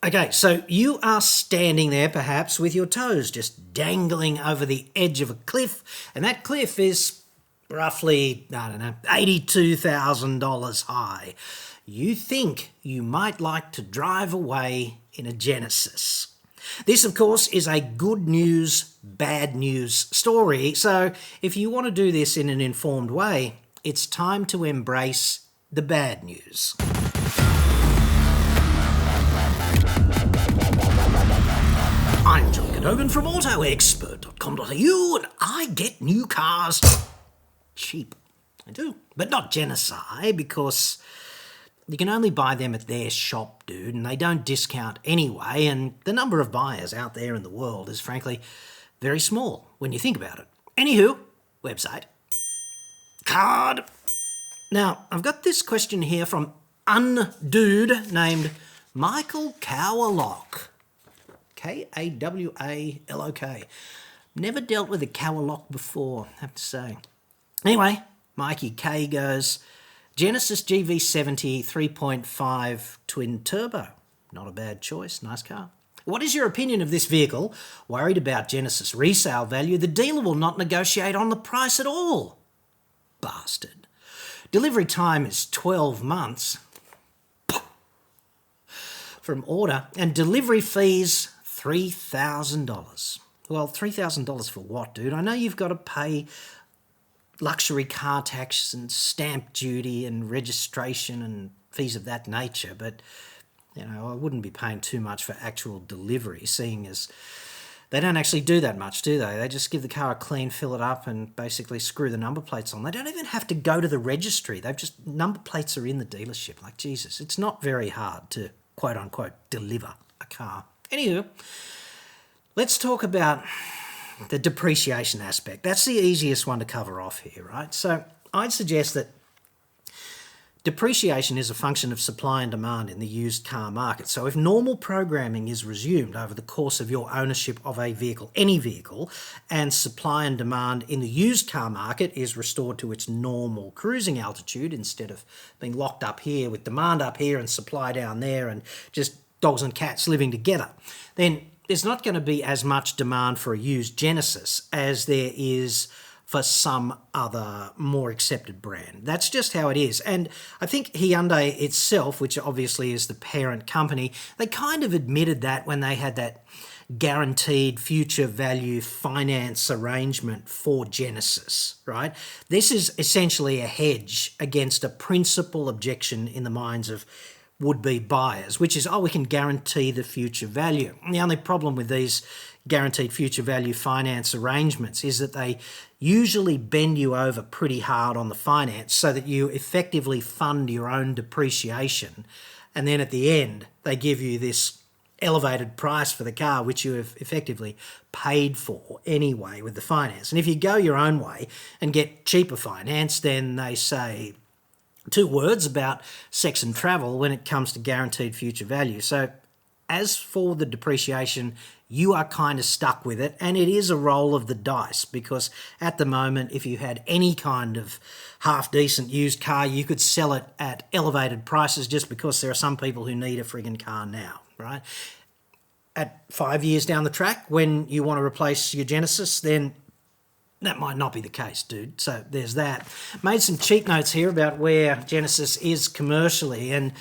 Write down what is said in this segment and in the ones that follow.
Okay, so you are standing there perhaps with your toes just dangling over the edge of a cliff, and that cliff is roughly, I don't know, $82,000 high. You think you might like to drive away in a Genesis. This, of course, is a good news, bad news story. So if you want to do this in an informed way, it's time to embrace the bad news. I'm John Cadogan from AutoExpert.com.au, and I get new cars cheap. I do, but not Genesis, because you can only buy them at their shop, dude, and they don't discount anyway, and the number of buyers out there in the world is frankly very small when you think about it. Anywho, website. Card. Now, I've got this question here from undude named Michael Cowalock. K-A-W-A-L-O-K. Never dealt with a Cowalock before, I have to say. Anyway, Mikey K goes, Genesis GV70 3.5 twin turbo. Not a bad choice, nice car. What is your opinion of this vehicle? Worried about Genesis resale value? The dealer will not negotiate on the price at all. Bastard. Delivery time is 12 months from order, and delivery fees $3,000. Well, $3,000 for what, dude? I know you've got to pay luxury car tax and stamp duty and registration and fees of that nature, but I wouldn't be paying too much for actual delivery, seeing as they don't actually do that much, do they? They just give the car a clean, fill it up, and basically screw the number plates on. They don't even have to go to the registry. Number plates are in the dealership. Like, Jesus, it's not very hard to quote-unquote deliver a car. Anywho, let's talk about the depreciation aspect. That's the easiest one to cover off here, right? So I'd suggest that depreciation is a function of supply and demand in the used car market. So if normal programming is resumed over the course of your ownership of a vehicle, any vehicle, and supply and demand in the used car market is restored to its normal cruising altitude instead of being locked up here with demand up here and supply down there and just dogs and cats living together, then there's not going to be as much demand for a used Genesis as there is for some other more accepted brand. That's just how it is. And I think Hyundai itself, which obviously is the parent company, they kind of admitted that when they had that guaranteed future value finance arrangement for Genesis, right? This is essentially a hedge against a principal objection in the minds of would-be buyers, which is, we can guarantee the future value. And the only problem with these guaranteed future value finance arrangements is that they usually bend you over pretty hard on the finance so that you effectively fund your own depreciation, and then at the end they give you this elevated price for the car which you have effectively paid for anyway with the finance. And if you go your own way and get cheaper finance, then they say two words about sex and travel when it comes to guaranteed future value. So as for the depreciation, you are kind of stuck with it, and it is a roll of the dice, because at the moment, if you had any kind of half-decent used car, you could sell it at elevated prices just because there are some people who need a friggin' car now, right? At 5 years down the track, when you want to replace your Genesis, then that might not be the case, dude. So there's that. Made some cheat notes here about where Genesis is commercially, and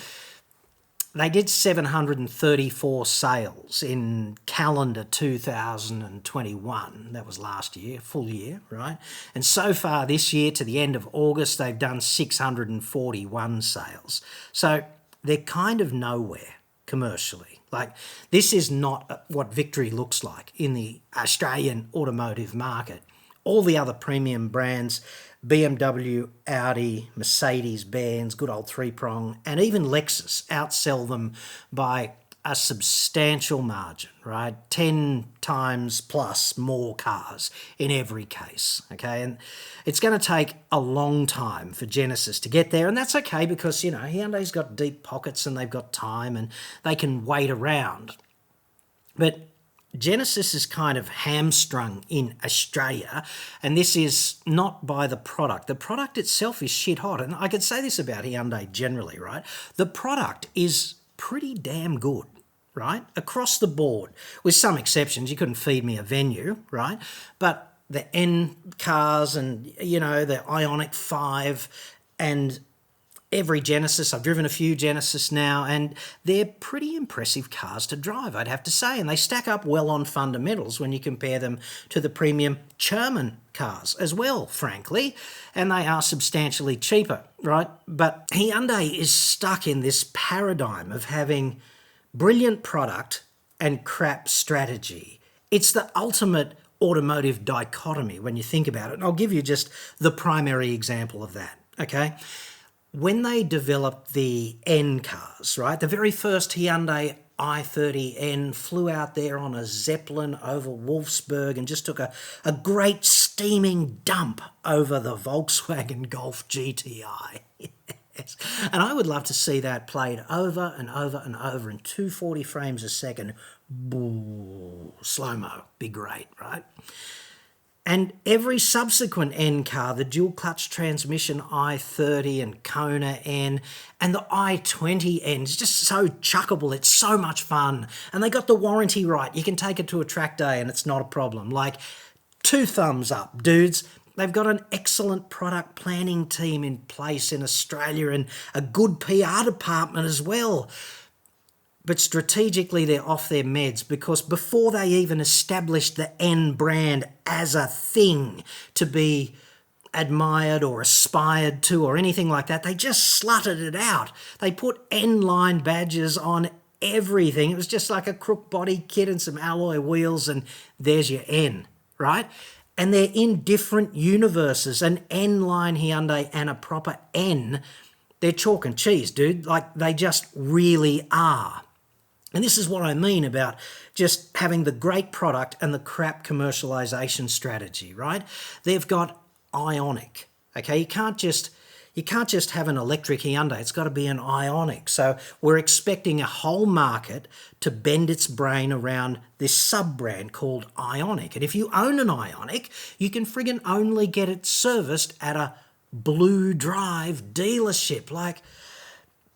they did 734 sales in calendar 2021. That was last year, full year, right? And so far this year, to the end of August, they've done 641 sales. So they're kind of nowhere commercially. Like, this is not what victory looks like in the Australian automotive market. All the other premium brands, BMW, Audi, Mercedes-Benz, good old three-prong, and even Lexus outsell them by a substantial margin, right? 10 times plus more cars in every case, okay? And it's going to take a long time for Genesis to get there, and that's okay because, Hyundai's got deep pockets and they've got time and they can wait around. But Genesis is kind of hamstrung in Australia, and this is not by the product. The product itself is shit hot, and I could say this about Hyundai generally, right? The product is pretty damn good, right? Across the board, with some exceptions. You couldn't feed me a venue, right? But the N cars and, you know, the Ioniq 5 and every Genesis. I've driven a few Genesis now, and they're pretty impressive cars to drive, I'd have to say. And they stack up well on fundamentals when you compare them to the premium German cars as well, frankly. And they are substantially cheaper, right? But Hyundai is stuck in this paradigm of having brilliant product and crap strategy. It's the ultimate automotive dichotomy when you think about it. And I'll give you just the primary example of that, okay? When they developed the N cars, right, the very first Hyundai i30N flew out there on a Zeppelin over Wolfsburg and just took a great steaming dump over the Volkswagen Golf GTI. Yes. And I would love to see that played over and over and over in 240 frames a second. Boo, slow-mo, be great, right? And every subsequent N car, the dual clutch transmission i30 and Kona N and the i20N is just so chuckable. It's so much fun. And they got the warranty right. You can take it to a track day and it's not a problem. Like, 2 thumbs up, dudes. They've got an excellent product planning team in place in Australia and a good PR department as well. But strategically, they're off their meds because before they even established the N brand as a thing to be admired or aspired to or anything like that, they just slutted it out. They put N-line badges on everything. It was just like a crook body kit and some alloy wheels, and there's your N, right? And they're in different universes. An N-line Hyundai and a proper N, they're chalk and cheese, dude. Like, they just really are. And this is what I mean about just having the great product and the crap commercialization strategy, right? They've got Ioniq, okay? You can't just have an electric Hyundai. It's got to be an Ioniq. So we're expecting a whole market to bend its brain around this sub-brand called Ioniq. And if you own an Ioniq, you can friggin' only get it serviced at a Blue Drive dealership. Like,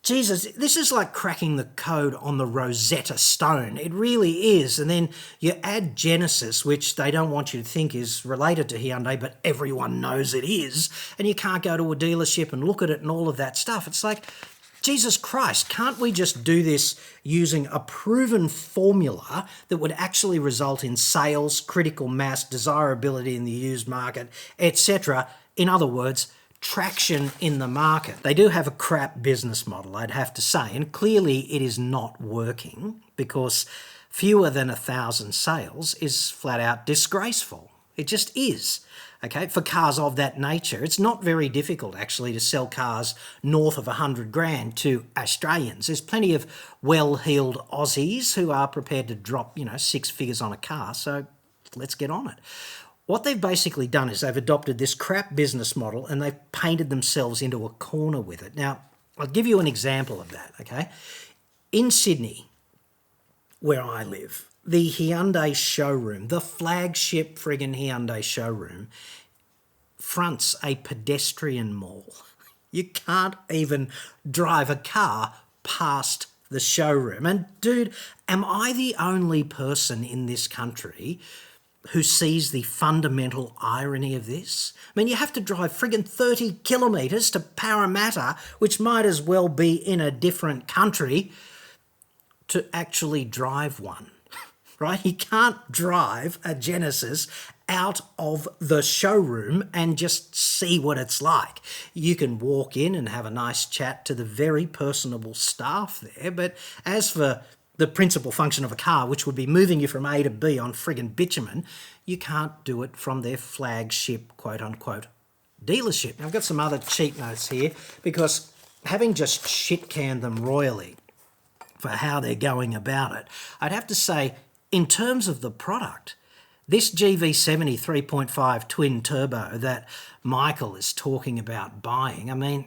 Jesus, this is like cracking the code on the Rosetta Stone. It really is. And then you add Genesis, which they don't want you to think is related to Hyundai, but everyone knows it is. And you can't go to a dealership and look at it and all of that stuff. It's like, Jesus Christ, can't we just do this using a proven formula that would actually result in sales, critical mass, desirability in the used market, etc.? In other words, traction in the market. They do have a crap business model, I'd have to say, and clearly it is not working because fewer than 1,000 sales is flat out disgraceful. It just is. Okay, for cars of that nature, it's not very difficult actually to sell cars north of 100 grand to Australians. There's plenty of well-heeled Aussies who are prepared to drop, 6 figures on a car, so let's get on it. What they've basically done is they've adopted this crap business model and they've painted themselves into a corner with it. Now, I'll give you an example of that, okay? In Sydney, where I live, the Hyundai showroom, the flagship friggin' Hyundai showroom, fronts a pedestrian mall. You can't even drive a car past the showroom. And dude, am I the only person in this country who sees the fundamental irony of this? I mean, you have to drive friggin' 30 kilometres to Parramatta, which might as well be in a different country, to actually drive one, right? You can't drive a Genesis out of the showroom and just see what it's like. You can walk in and have a nice chat to the very personable staff there, but as for the principal function of a car, which would be moving you from A to B on friggin' bitumen, you can't do it from their flagship, quote-unquote, dealership. Now, I've got some other cheat notes here because having just shit-canned them royally for how they're going about it, I'd have to say, in terms of the product, this GV70 3.5 twin turbo that Michael is talking about buying, I mean,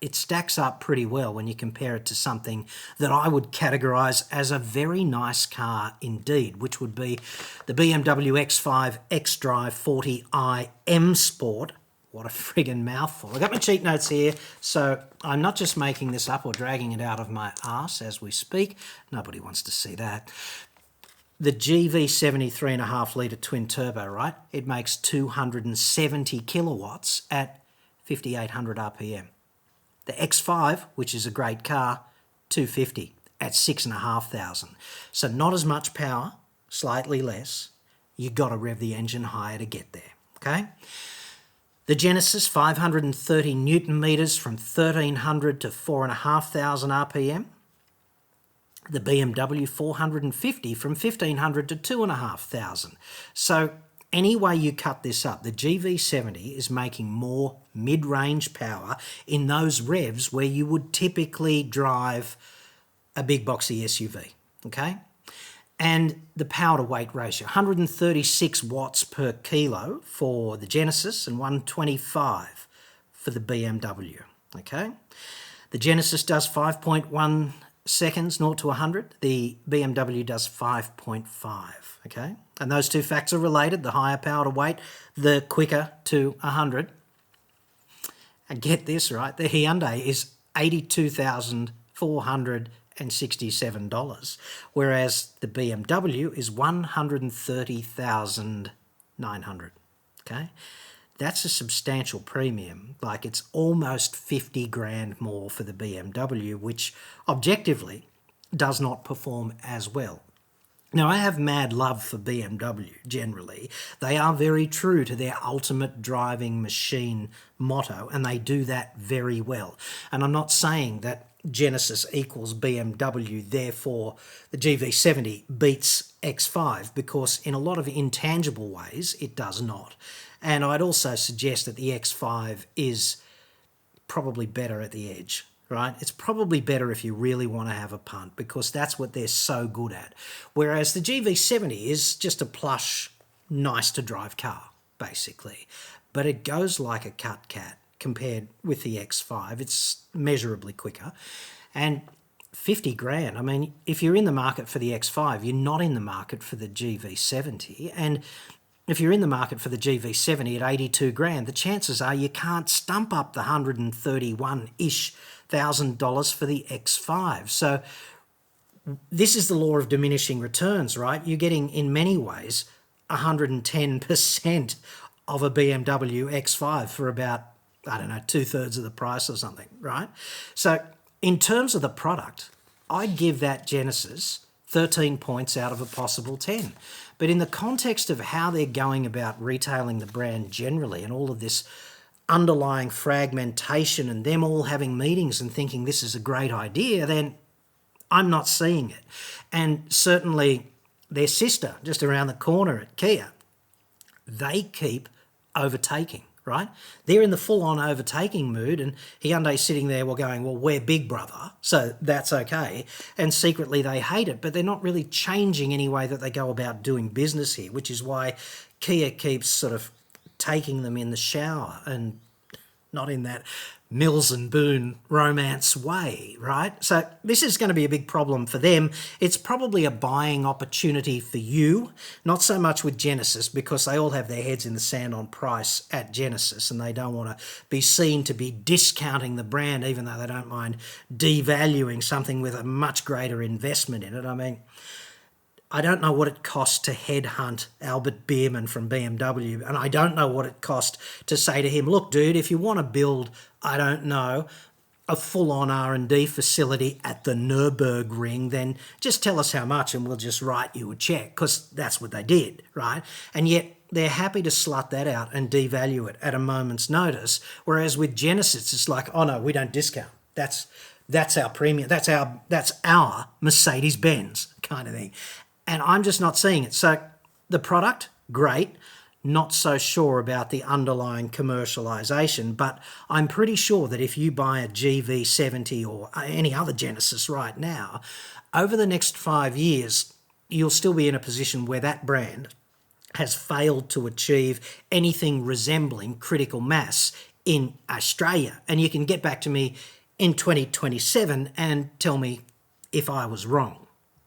it stacks up pretty well when you compare it to something that I would categorise as a very nice car indeed, which would be the BMW X5 xDrive 40i M Sport What a friggin' mouthful. I've got my cheat notes here, so I'm not just making this up or dragging it out of my arse as we speak. Nobody wants to see that. The GV70 3.5 litre twin turbo, right? It makes 270 kilowatts at 5,800 RPM. The X5, which is a great car, 250 at 6,500. So not as much power, slightly less. You got to rev the engine higher to get there, okay? The Genesis, 530 newton meters from 1,300 to 4,500 RPM. The BMW, 450 from 1,500 to 2,500. So any way you cut this up, the GV70 is making more mid-range power in those revs where you would typically drive a big boxy SUV, okay? And the power to weight ratio, 136 watts per kilo for the Genesis and 125 for the BMW, okay? The Genesis does 5.1 seconds, 0 to 100. The BMW does 5.5, okay? And those two facts are related. The higher power to weight, the quicker to 100. And get this, right? The Hyundai is $82,467, whereas the BMW is $130,900, okay? That's a substantial premium. Like, it's almost 50 grand more for the BMW, which objectively does not perform as well. Now, I have mad love for BMW generally. They are very true to their ultimate driving machine motto, and they do that very well. And I'm not saying that Genesis equals BMW, therefore the GV70 beats X5, because in a lot of intangible ways it does not. And I'd also suggest that the X5 is probably better at the edge, right? It's probably better if you really want to have a punt, because that's what they're so good at. Whereas the GV70 is just a plush, nice to drive car, basically. But it goes like a cut cat compared with the X5. It's measurably quicker. And 50 grand, I mean, if you're in the market for the X5, you're not in the market for the GV70. And if you're in the market for the GV70 at 82 grand, the chances are you can't stump up the $131-ish thousand for the X5. So this is the law of diminishing returns, right? You're getting, in many ways, 110% of a BMW X5 for about, I don't know, 2/3 of the price or something, right? So in terms of the product, I'd give that Genesis 13 points out of a possible 10. But in the context of how they're going about retailing the brand generally, and all of this underlying fragmentation and them all having meetings and thinking this is a great idea, then I'm not seeing it. And certainly their sister, just around the corner at Kia, they keep overtaking, right? They're in the full-on overtaking mood, and Hyundai's sitting there going, well, we're big brother, so that's okay. And secretly they hate it, but they're not really changing any way that they go about doing business here, which is why Kia keeps sort of taking them in the shower, and not in that Mills and Boon romance way, right? So this is going to be a big problem for them. It's probably a buying opportunity for you, not so much with Genesis, because they all have their heads in the sand on price at Genesis, and they don't want to be seen to be discounting the brand, even though they don't mind devaluing something with a much greater investment in it. I mean, I don't know what it cost to headhunt Albert Biermann from BMW, and I don't know what it cost to say to him, look, dude, if you want to build, I don't know, a full-on R&D facility at the Nürburgring, then just tell us how much and we'll just write you a check, because that's what they did, right? And yet they're happy to slut that out and devalue it at a moment's notice, whereas with Genesis, it's like, oh no, we don't discount. That's our premium. That's our Mercedes-Benz kind of thing. And I'm just not seeing it. So the product, great. Not so sure about the underlying commercialisation, but I'm pretty sure that if you buy a GV70 or any other Genesis right now, over the next 5 years, you'll still be in a position where that brand has failed to achieve anything resembling critical mass in Australia. And you can get back to me in 2027 and tell me if I was wrong.